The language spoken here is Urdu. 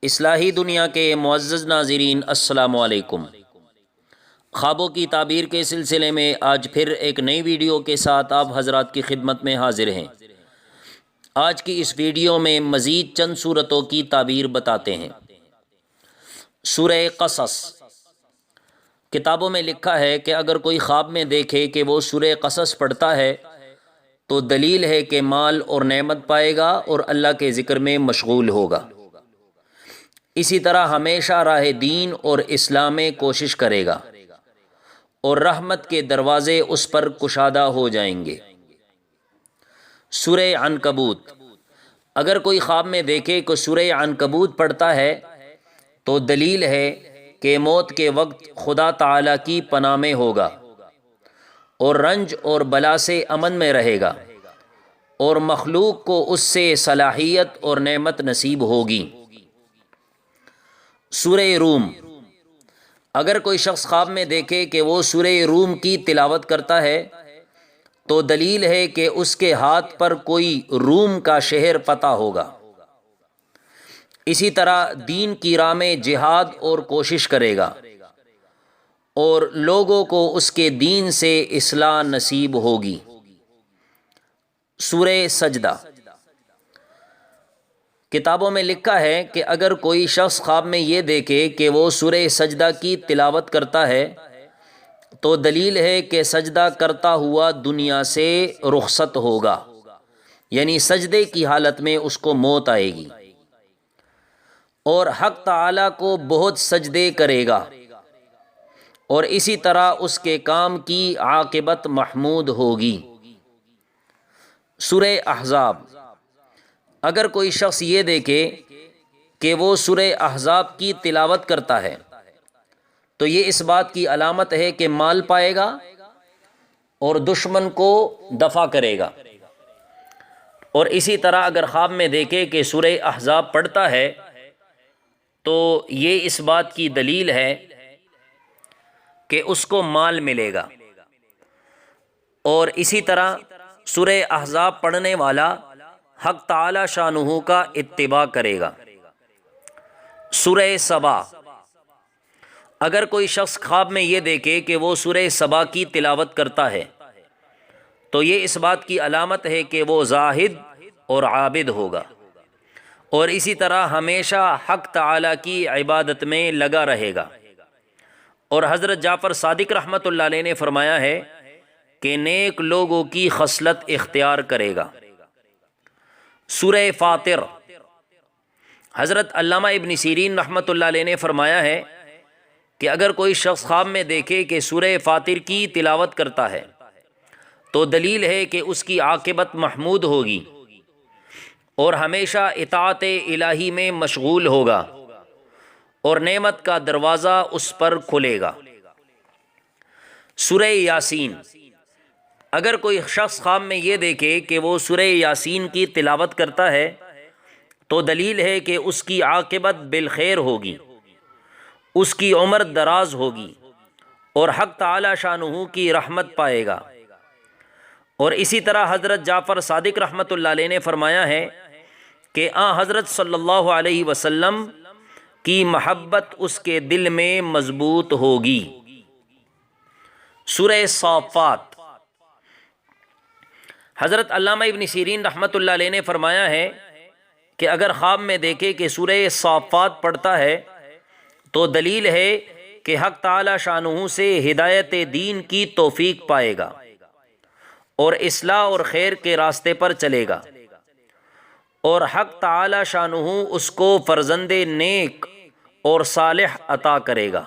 اصلاحی دنیا کے معزز ناظرین، السلام علیکم۔ خوابوں کی تعبیر کے سلسلے میں آج پھر ایک نئی ویڈیو کے ساتھ آپ حضرات کی خدمت میں حاضر ہیں۔ آج کی اس ویڈیو میں مزید چند صورتوں کی تعبیر بتاتے ہیں۔ سورہ قصص، کتابوں میں لکھا ہے کہ اگر کوئی خواب میں دیکھے کہ وہ سورہ قصص پڑھتا ہے تو دلیل ہے کہ مال اور نعمت پائے گا اور اللہ کے ذکر میں مشغول ہوگا۔ اسی طرح ہمیشہ راہ دین اور اسلام میں کوشش کرے گا اور رحمت کے دروازے اس پر کشادہ ہو جائیں گے۔ سورہ عنکبوت، اگر کوئی خواب میں دیکھے کہ سورہ عنکبوت پڑھتا ہے تو دلیل ہے کہ موت کے وقت خدا تعالی کی پناہ میں ہوگا اور رنج اور بلا سے امن میں رہے گا اور مخلوق کو اس سے صلاحیت اور نعمت نصیب ہوگی۔ سورہ روم، اگر کوئی شخص خواب میں دیکھے کہ وہ سورہ روم کی تلاوت کرتا ہے تو دلیل ہے کہ اس کے ہاتھ پر کوئی روم کا شہر پتہ ہوگا۔ اسی طرح دین کی راہ میں جہاد اور کوشش کرے گا اور لوگوں کو اس کے دین سے اصلاح نصیب ہوگی۔ سورہ سجدہ، کتابوں میں لکھا ہے کہ اگر کوئی شخص خواب میں یہ دیکھے کہ وہ سورہ سجدہ کی تلاوت کرتا ہے تو دلیل ہے کہ سجدہ کرتا ہوا دنیا سے رخصت ہوگا، یعنی سجدے کی حالت میں اس کو موت آئے گی اور حق تعالی کو بہت سجدے کرے گا اور اسی طرح اس کے کام کی عاقبت محمود ہوگی۔ سورہ احزاب، اگر کوئی شخص یہ دیکھے کہ وہ سورہ احزاب کی تلاوت کرتا ہے تو یہ اس بات کی علامت ہے کہ مال پائے گا اور دشمن کو دفع کرے گا، اور اسی طرح اگر خواب میں دیکھے کہ سورہ احزاب پڑھتا ہے تو یہ اس بات کی دلیل ہے کہ اس کو مال ملے گا، اور اسی طرح سورہ احزاب پڑھنے والا حق تعالی شانہ کا اتباع کرے گا۔ سورہ سبا، اگر کوئی شخص خواب میں یہ دیکھے کہ وہ سورہ سبا کی تلاوت کرتا ہے تو یہ اس بات کی علامت ہے کہ وہ زاہد اور عابد ہوگا اور اسی طرح ہمیشہ حق تعالی کی عبادت میں لگا رہے گا، اور حضرت جعفر صادق رحمۃ اللہ علیہ نے فرمایا ہے کہ نیک لوگوں کی خصلت اختیار کرے گا۔ سورہ فاطر، حضرت علامہ ابن سیرین رحمۃ اللہ علیہ نے فرمایا ہے کہ اگر کوئی شخص خواب میں دیکھے کہ سورہ فاطر کی تلاوت کرتا ہے تو دلیل ہے کہ اس کی عاقبت محمود ہوگی اور ہمیشہ اطاعت الہی میں مشغول ہوگا اور نعمت کا دروازہ اس پر کھلے گا۔ سورہ یاسین، اگر کوئی شخص خواب میں یہ دیکھے کہ وہ سورہ یاسین کی تلاوت کرتا ہے تو دلیل ہے کہ اس کی عاقبت بالخیر ہوگی، اس کی عمر دراز ہوگی اور حق تعالی شانہ کی رحمت پائے گا، اور اسی طرح حضرت جعفر صادق رحمۃ اللہ علیہ نے فرمایا ہے کہ حضرت صلی اللہ علیہ وسلم کی محبت اس کے دل میں مضبوط ہوگی۔ سورہ صافات، حضرت علامہ ابن سیرین رحمۃ اللہ علیہ نے فرمایا ہے کہ اگر خواب میں دیکھے کہ سورہ صافات پڑھتا ہے تو دلیل ہے کہ حق تعالی شانہ سے ہدایت دین کی توفیق پائے گا اور اصلاح اور خیر کے راستے پر چلے گا، اور حق تعالی شانہ اس کو فرزند نیک اور صالح عطا کرے گا۔